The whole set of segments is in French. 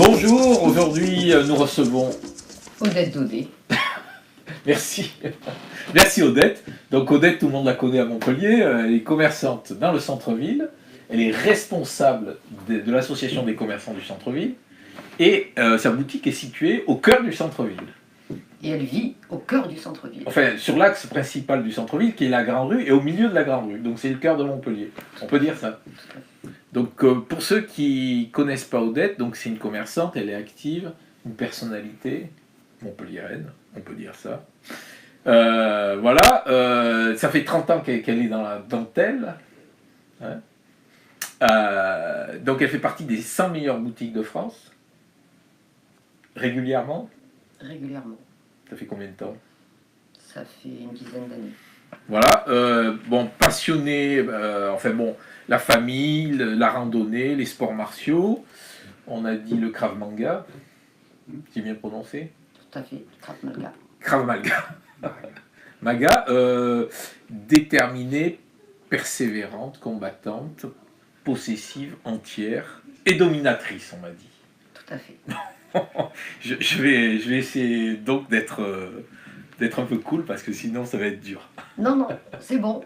Bonjour, aujourd'hui nous recevons Odette Daudet. Merci. Merci Odette. Donc Odette, tout le monde la connaît à Montpellier, elle est commerçante dans le centre-ville, elle est responsable de l'association des commerçants du centre-ville et sa boutique est située au cœur du centre-ville. Et elle vit au cœur du centre-ville. Enfin, sur l'axe principal du centre-ville qui est la Grande Rue et au milieu de la Grande Rue, donc c'est le cœur de Montpellier. On peut dire ça. Donc pour ceux qui connaissent pas Odette, donc c'est une commerçante, elle est active, une personnalité montpelliéraine, on peut dire ça. Voilà, ça fait 30 ans qu'elle est dans la dentelle. Hein. Donc elle fait partie des 100 meilleures boutiques de France. Régulièrement. Régulièrement. Ça fait combien de temps? Ça fait une dizaine d'années. Voilà, bon, passionné, enfin bon, la famille, la randonnée, les sports martiaux. On a dit le Krav Maga. J'ai bien prononcé? Tout à fait, Krav Maga. Krav Maga. Maga, déterminée, persévérante, combattante, possessive, entière et dominatrice, on m'a dit. Tout à fait. je vais essayer donc d'être un peu cool parce que sinon ça va être dur. Non, c'est bon.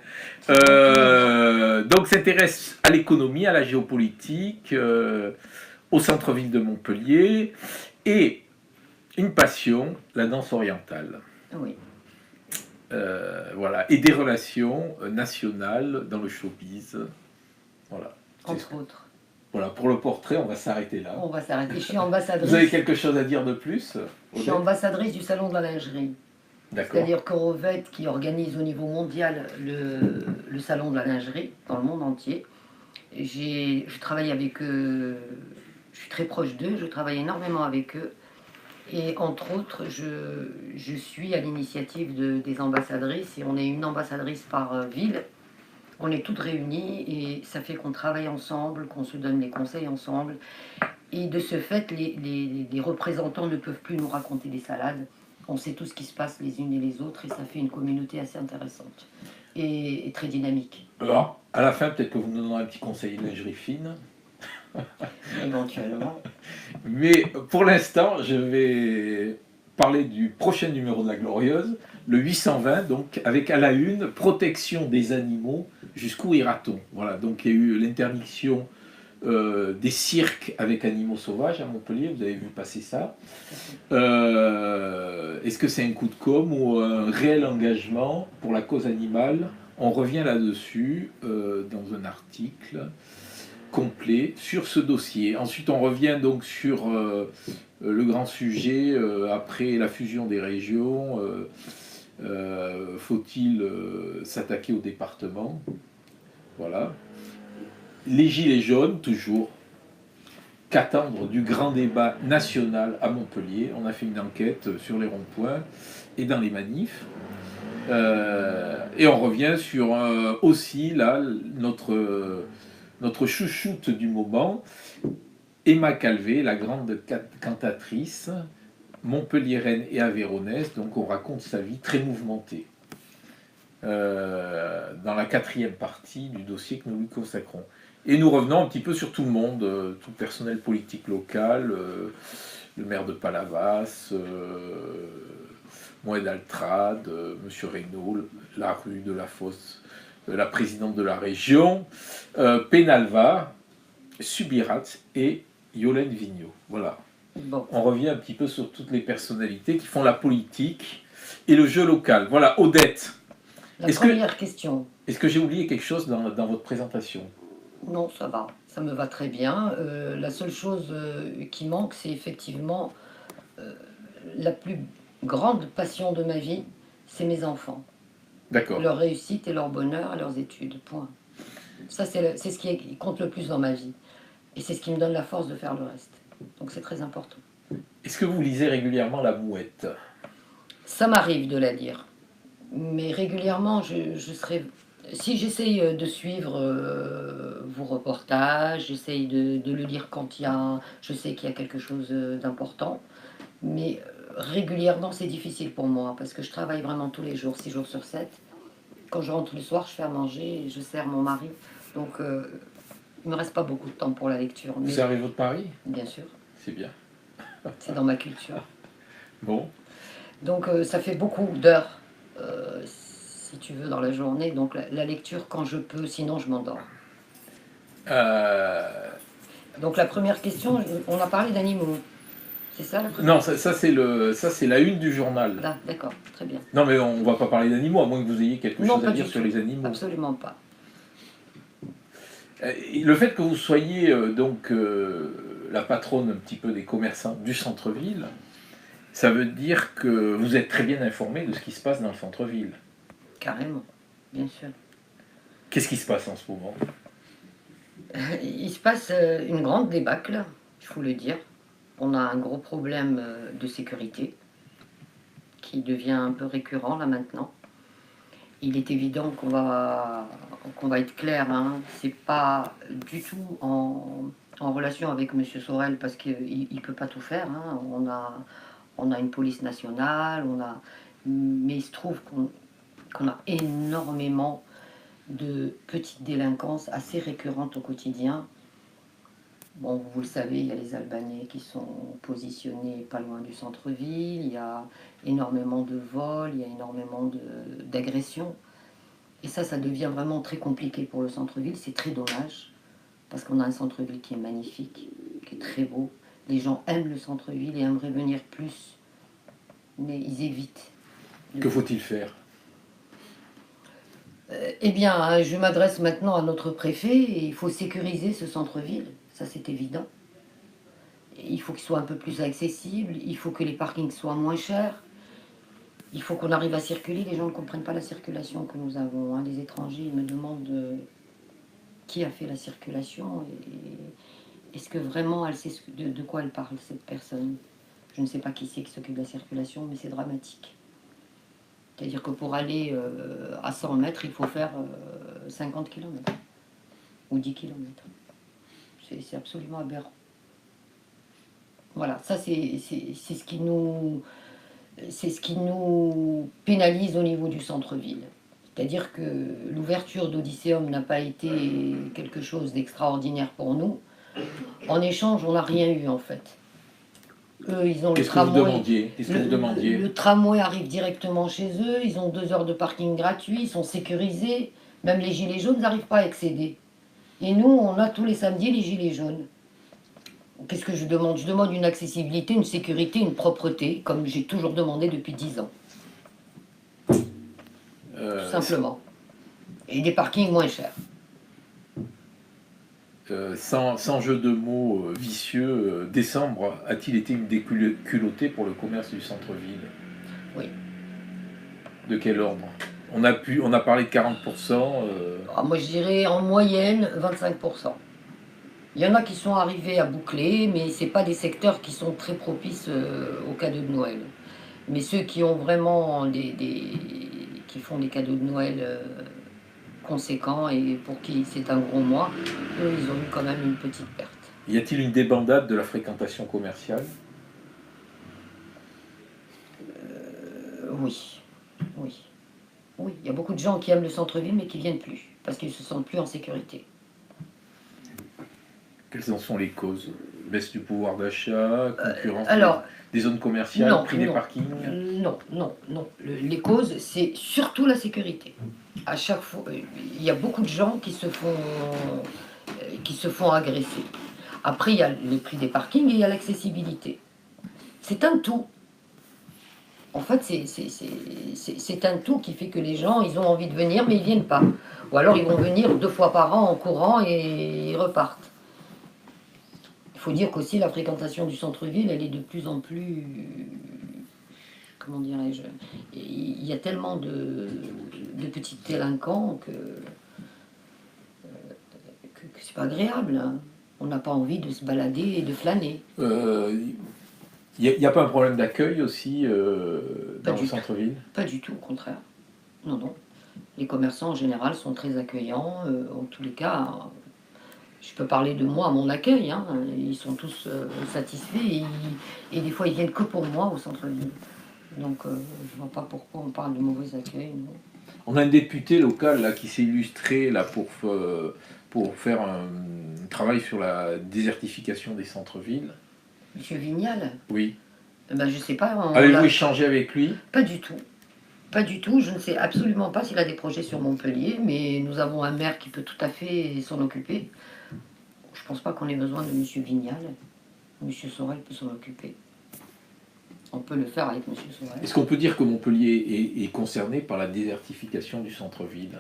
Donc s'intéresse à l'économie, à la géopolitique, au centre-ville de Montpellier et une passion, la danse orientale. Oui. Voilà, et des relations nationales dans le showbiz. Voilà. Entre autres. Voilà, pour le portrait, on va s'arrêter là. On va s'arrêter. Je suis ambassadrice. Vous avez quelque chose à dire de plus? Je suis ambassadrice du Salon de la lingerie. C'est-à-dire que Rovette, qui organise au niveau mondial le Salon de la lingerie dans le monde entier, je travaille avec eux, je suis très proche d'eux, je travaille énormément avec eux. Et entre autres, je suis à l'initiative des ambassadrices, et on est une ambassadrice par ville. On est toutes réunies et ça fait qu'on travaille ensemble, qu'on se donne des conseils ensemble. Et de ce fait, les représentants ne peuvent plus nous raconter des salades. On sait tout ce qui se passe les unes et les autres et ça fait une communauté assez intéressante et très dynamique. Alors, à la fin, peut-être que vous nous donnerez un petit conseil de lingerie fine. Éventuellement. Mais pour l'instant, je vais parler du prochain numéro de La Glorieuse, le 820, donc avec à la une, protection des animaux, jusqu'où ira-t-on? Voilà, donc il y a eu l'interdiction des cirques avec animaux sauvages à Montpellier, vous avez vu passer ça. Est-ce que c'est un coup de com' ou un réel engagement pour la cause animale? On revient là-dessus dans un article complet sur ce dossier. Ensuite, on revient donc sur le grand sujet après la fusion des régions. Faut-il s'attaquer au département? Voilà. Les gilets jaunes, toujours. Qu'attendre du grand débat national à Montpellier? On a fait une enquête sur les ronds-points et dans les manifs. Et on revient sur aussi là notre chouchoute du moment, Emma Calvé, la grande cantatrice montpelliéraine et aveyronnaise. Donc on raconte sa vie très mouvementée dans la 4e partie du dossier que nous lui consacrons. Et nous revenons un petit peu sur tout le monde, tout le personnel politique local, le maire de Palavas, Moed Altrad, M. Reynaud, la rue de la Fosse, la présidente de la région, Penalva, Subirat et Yolène Vigneault. Voilà. Bon. On revient un petit peu sur toutes les personnalités qui font la politique et le jeu local. Voilà, Odette. La première question. Est-ce que j'ai oublié quelque chose dans votre présentation? Non, ça va. Ça me va très bien. La seule chose qui manque, c'est effectivement la plus grande passion de ma vie, c'est mes enfants. D'accord. Leur réussite et leur bonheur, leurs études, point. Ça, c'est ce qui compte le plus dans ma vie. Et c'est ce qui me donne la force de faire le reste. Donc c'est très important. Est-ce que vous lisez régulièrement La Mouette? Ça m'arrive de la lire. Mais régulièrement, si j'essaye de suivre vos reportages, j'essaye de le lire quand je sais qu'il y a quelque chose d'important. Mais régulièrement, c'est difficile pour moi parce que je travaille vraiment tous les jours, 6 jours sur 7. Quand je rentre le soir, je fais à manger, je sers mon mari. Donc, il ne me reste pas beaucoup de temps pour la lecture. Vous servez votre mari? Bien sûr. C'est bien. C'est dans ma culture. Bon. Donc ça fait beaucoup d'heures, si tu veux, dans la journée. Donc la lecture quand je peux, sinon je m'endors. Donc la première question, on a parlé d'animaux. C'est ça la première Non, ça c'est la une du journal. Ah, d'accord, très bien. Non, mais on va pas parler d'animaux, à moins que vous ayez quelque chose à dire sur les animaux. Absolument pas. Le fait que vous soyez donc la patronne un petit peu des commerçants du centre-ville, ça veut dire que vous êtes très bien informé de ce qui se passe dans le centre-ville. Carrément, bien sûr. Qu'est-ce qui se passe en ce moment? Il se passe une grande débâcle, il faut le dire. On a un gros problème de sécurité qui devient un peu récurrent là maintenant. Il est évident qu'on va être clair, hein. C'est pas du tout en relation avec M. Sorel parce qu'il ne peut pas tout faire. Hein. On a une police nationale, mais il se trouve qu'on a énormément de petites délinquances assez récurrentes au quotidien. Bon, vous le savez, il y a les Albanais qui sont positionnés pas loin du centre-ville, il y a énormément de vols, il y a énormément d'agressions. Et ça devient vraiment très compliqué pour le centre-ville. C'est très dommage, parce qu'on a un centre-ville qui est magnifique, qui est très beau. Les gens aiment le centre-ville et aimeraient venir plus, mais ils évitent. Que faut-il faire? Eh bien, je m'adresse maintenant à notre préfet, et il faut sécuriser ce centre-ville, ça c'est évident. Il faut qu'il soit un peu plus accessible, il faut que les parkings soient moins chers, il faut qu'on arrive à circuler. Les gens ne comprennent pas la circulation que nous avons. Hein. Les étrangers me demandent qui a fait la circulation et est-ce que vraiment elle sait de quoi elle parle, cette personne. Je ne sais pas qui c'est qui s'occupe de la circulation, mais c'est dramatique. C'est-à-dire que pour aller à 100 mètres, il faut faire 50 km ou 10 km. C'est absolument aberrant. Voilà, ça c'est ce qui nous... C'est ce qui nous pénalise au niveau du centre-ville. C'est-à-dire que l'ouverture d'Odysseum n'a pas été quelque chose d'extraordinaire pour nous. En échange, on n'a rien eu en fait. Eux, ils ont le tramway. Qu'est-ce que vous demandiez? Le tramway arrive directement chez eux, ils ont 2 heures de parking gratuit, ils sont sécurisés. Même les gilets jaunes n'arrivent pas à accéder. Et nous, on a tous les samedis les gilets jaunes. Qu'est-ce que je demande? Je demande une accessibilité, une sécurité, une propreté, comme j'ai toujours demandé depuis 10 ans. Tout simplement. Et des parkings moins chers. Sans jeu de mots vicieux, décembre a-t-il été une déculottée pour le commerce du centre-ville? Oui. De quel ordre? On a parlé de 40%. Moi je dirais en moyenne 25%. Il y en a qui sont arrivés à boucler, mais ce n'est pas des secteurs qui sont très propices aux cadeaux de Noël. Mais ceux qui ont vraiment qui font des cadeaux de Noël conséquents et pour qui c'est un gros mois, eux, ils ont eu quand même une petite perte. Y a-t-il une débandade de la fréquentation commerciale? Oui. Oui. Oui, il y a beaucoup de gens qui aiment le centre-ville mais qui ne viennent plus, parce qu'ils ne se sentent plus en sécurité. Quelles en sont les causes? Baisse du pouvoir d'achat, concurrence des zones commerciales, prix des parkings? Non. Les causes, c'est surtout la sécurité. À chaque fois, il y a beaucoup de gens qui se font agresser. Après, il y a les prix des parkings et il y a l'accessibilité. C'est un tout. En fait, c'est un tout qui fait que les gens, ils ont envie de venir, mais ils ne viennent pas. Ou alors, ils vont venir 2 fois par an en courant et ils repartent. Il faut dire qu'aussi, la fréquentation du centre-ville, elle est de plus en plus... Comment dirais-je? Il y a tellement de petits délinquants que c'est pas agréable. Hein. On n'a pas envie de se balader et de flâner. Il n'y a pas un problème d'accueil aussi dans le centre-ville? Pas du tout, au contraire. Non. Les commerçants en général sont très accueillants. En tous les cas, je peux parler de moi à mon accueil. Hein. Ils sont tous satisfaits et des fois ils viennent que pour moi au centre-ville. Donc je ne vois pas pourquoi on parle de mauvais accueil. Non. On a un député local là, qui s'est illustré là, pour faire un travail sur la désertification des centres-villes. Monsieur Vignal? Oui. Ben, je sais pas. Avez-vous échangé avec lui? Pas du tout. Pas du tout. Je ne sais absolument pas s'il a des projets sur Montpellier, mais nous avons un maire qui peut tout à fait s'en occuper. Je pense pas qu'on ait besoin de Monsieur Vignal. Monsieur Sorel peut s'en occuper. On peut le faire avec Monsieur Sorel. Est-ce qu'on peut dire que Montpellier est concerné par la désertification du centre-ville?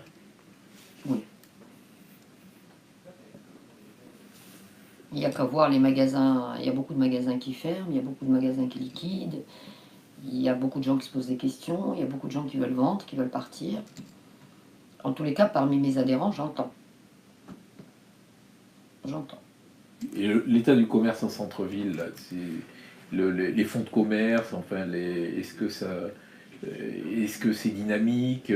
Oui. Il n'y a qu'à voir les magasins. Il y a beaucoup de magasins qui ferment, il y a beaucoup de magasins qui liquident. Il y a beaucoup de gens qui se posent des questions, il y a beaucoup de gens qui veulent vendre, qui veulent partir. En tous les cas, parmi mes adhérents, j'entends. J'entends. Et l'état du commerce en centre-ville, les fonds de commerce, enfin, est-ce que c'est dynamique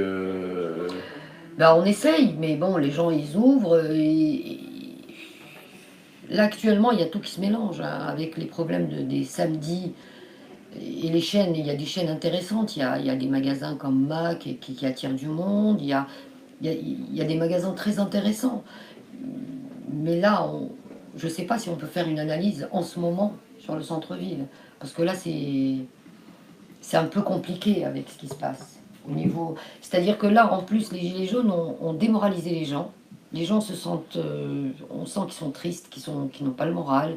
Ben, on essaye, mais bon, les gens, ils ouvrent. Là, actuellement, il y a tout qui se mélange, hein, avec les problèmes des samedis et les chaînes. Il y a des chaînes intéressantes. Il y a des magasins comme Mac qui attirent du monde. Il y a des magasins très intéressants. Mais là, je ne sais pas si on peut faire une analyse en ce moment sur le centre-ville. Parce que là, c'est un peu compliqué avec ce qui se passe. C'est-à-dire que là, en plus, les Gilets jaunes ont démoralisé les gens. Les gens se sentent... on sent qu'ils sont tristes, qu'ils n'ont pas le moral,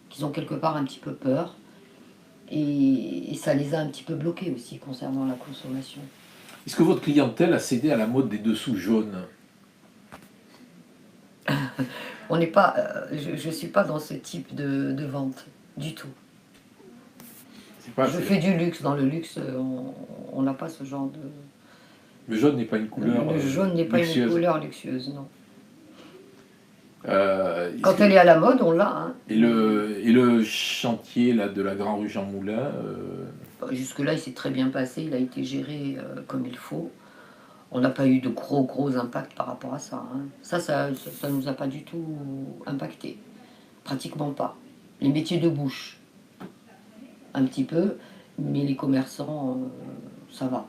qu'ils ont quelque part un petit peu peur. Et ça les a un petit peu bloqués aussi concernant la consommation. Est-ce que votre clientèle a cédé à la mode des dessous jaunes? On n'est pas, je ne suis pas dans ce type de vente, du tout. Je fais du luxe. Dans le luxe, on n'a pas ce genre de... Le jaune n'est pas une couleur Le jaune n'est pas luxueuse. Une couleur luxueuse, non. Quand elle est à la mode, on l'a. Hein. Et le chantier là, de la Grand Rue Jean Moulin Jusque-là, il s'est très bien passé. Il a été géré comme il faut. On n'a pas eu de gros impacts par rapport à ça. Hein. Ça nous a pas du tout impacté. Pratiquement pas. Les métiers de bouche, un petit peu, mais les commerçants, ça va.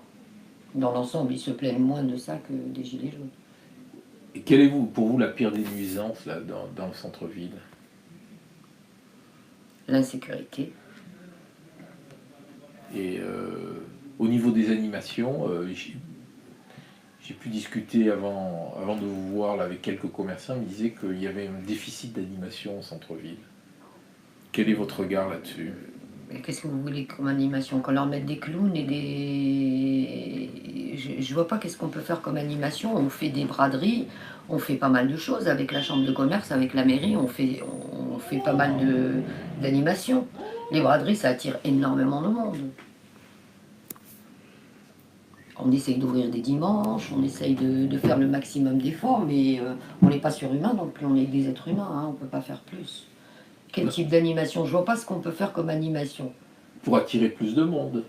Dans l'ensemble, ils se plaignent moins de ça que des gilets jaunes. Et quelle est pour vous la pire des nuisances là, dans le centre-ville? L'insécurité. Et au niveau des animations, j'ai pu discuter avant de vous voir là, avec quelques commerçants, ils me disaient qu'il y avait un déficit d'animation au centre-ville. Quel est votre regard là-dessus? Qu'est-ce que vous voulez comme animation? Qu'on leur mette des clowns et des... Je vois pas qu'est-ce qu'on peut faire comme animation. On fait des braderies, on fait pas mal de choses avec la chambre de commerce, avec la mairie, on fait pas mal d'animations. Les braderies, ça attire énormément de monde. On essaye d'ouvrir des dimanches, on essaye de faire le maximum d'efforts, mais on n'est pas surhumain non plus, on est des êtres humains, hein, on ne peut pas faire plus. Quel type d'animation? Je vois pas ce qu'on peut faire comme animation. Pour attirer plus de monde.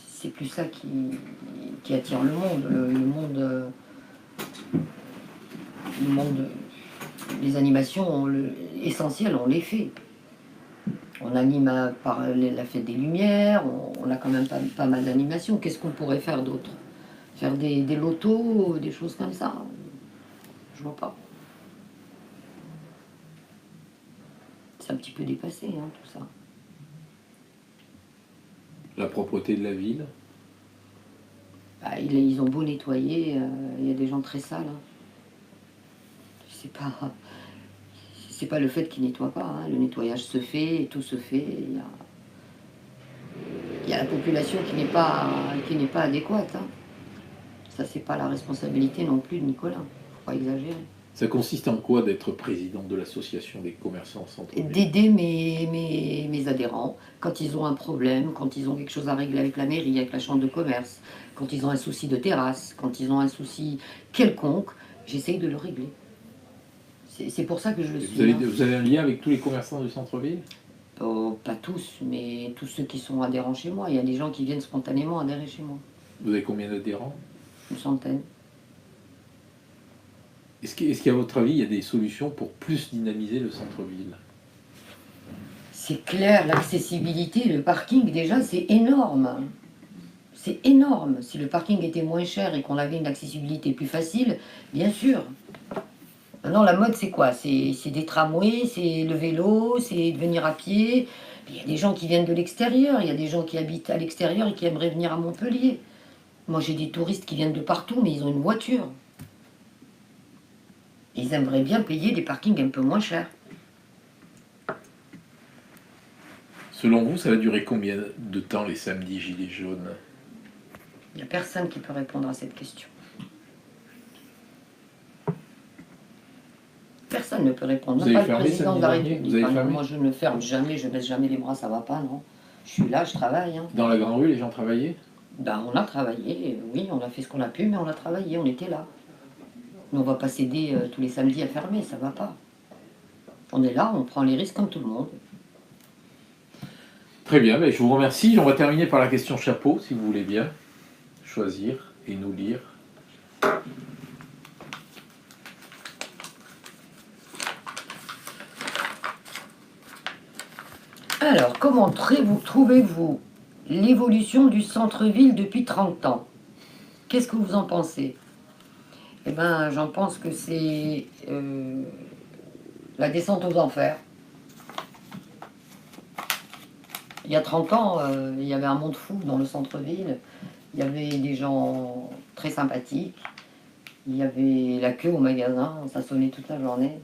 C'est plus ça qui attire le monde. Les animations, essentielles, on les fait. On anime par la fête des Lumières, on a quand même pas mal d'animations. Qu'est-ce qu'on pourrait faire d'autre? Faire des lotos, des choses comme ça? Je vois pas. C'est un petit peu dépassé, hein, tout ça. La propreté de la ville? Bah, ils ont beau nettoyer, il y a des gens très sales. Hein. C'est pas le fait qu'ils nettoient pas. Hein. Le nettoyage se fait, et tout se fait. Il y a la population qui n'est pas adéquate. Hein. Ça, c'est pas la responsabilité non plus de Nicolas. Faut pas exagérer. Ça consiste en quoi d'être président de l'association des commerçants centre-ville? D'aider mes adhérents quand ils ont un problème, quand ils ont quelque chose à régler avec la mairie, avec la chambre de commerce, quand ils ont un souci de terrasse, quand ils ont un souci quelconque, j'essaye de le régler. C'est pour ça que je le suis. Vous avez un lien avec tous les commerçants du centre-ville? Pas tous, mais tous ceux qui sont adhérents chez moi. Il y a des gens qui viennent spontanément adhérer chez moi. Vous avez combien d'adhérents? Une centaine. Est-ce qu'à votre avis, il y a des solutions pour plus dynamiser le centre-ville? C'est clair, l'accessibilité, le parking, déjà, c'est énorme. C'est énorme. Si le parking était moins cher et qu'on avait une accessibilité plus facile, bien sûr. Maintenant, la mode, c'est quoi? C'est des tramways, c'est le vélo, c'est de venir à pied. Il y a des gens qui viennent de l'extérieur, il y a des gens qui habitent à l'extérieur et qui aimeraient venir à Montpellier. Moi, j'ai des touristes qui viennent de partout, mais ils ont une voiture. Ils aimeraient bien payer des parkings un peu moins chers. Selon vous, ça va durer combien de temps les samedis Gilets jaunes? Il n'y a personne qui peut répondre à cette question. Personne ne peut répondre. Vous Même avez pas le fermé président de samedi la dernier? République. Vous avez fermé? Moi, je ne ferme jamais, je baisse jamais les bras, ça va pas, non. Je suis là, je travaille. Hein. Dans la grande rue, les gens travaillaient? Ben, on a travaillé, oui, on a fait ce qu'on a pu, mais on a travaillé, on était là. Mais on va pas s'aider tous les samedis à fermer, ça va pas. On est là, on prend les risques comme tout le monde. Très bien, je vous remercie. On va terminer par la question chapeau, si vous voulez bien choisir et nous lire. Alors, comment trouvez-vous l'évolution du centre-ville depuis 30 ans? Qu'est-ce que vous en pensez? Eh bien, j'en pense que c'est la descente aux enfers. Il y a 30 ans, il y avait un monde fou dans le centre-ville. Il y avait des gens très sympathiques. Il y avait la queue au magasin, ça sonnait toute la journée.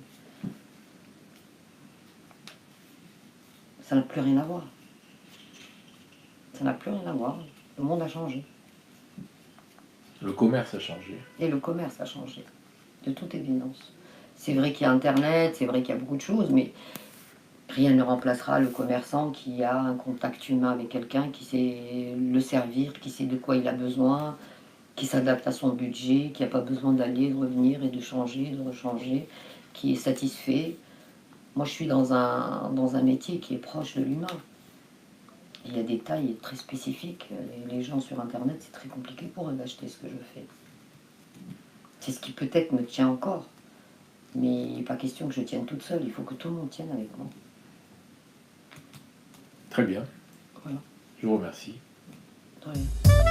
Ça n'a plus rien à voir. Ça n'a plus rien à voir. Le monde a changé. Le commerce a changé. Et le commerce a changé, de toute évidence. C'est vrai qu'il y a Internet, c'est vrai qu'il y a beaucoup de choses, mais rien ne remplacera le commerçant qui a un contact humain avec quelqu'un, qui sait le servir, qui sait de quoi il a besoin, qui s'adapte à son budget, qui n'a pas besoin d'aller, de revenir et de changer, de rechanger, qui est satisfait. Moi, je suis dans un métier qui est proche de l'humain. Il y a des tailles très spécifiques. Les gens sur Internet, c'est très compliqué pour eux d'acheter ce que je fais. C'est ce qui peut-être me tient encore. Mais il n'est pas question que je tienne toute seule. Il faut que tout le monde tienne avec moi. Très bien. Voilà. Je vous remercie. Très bien.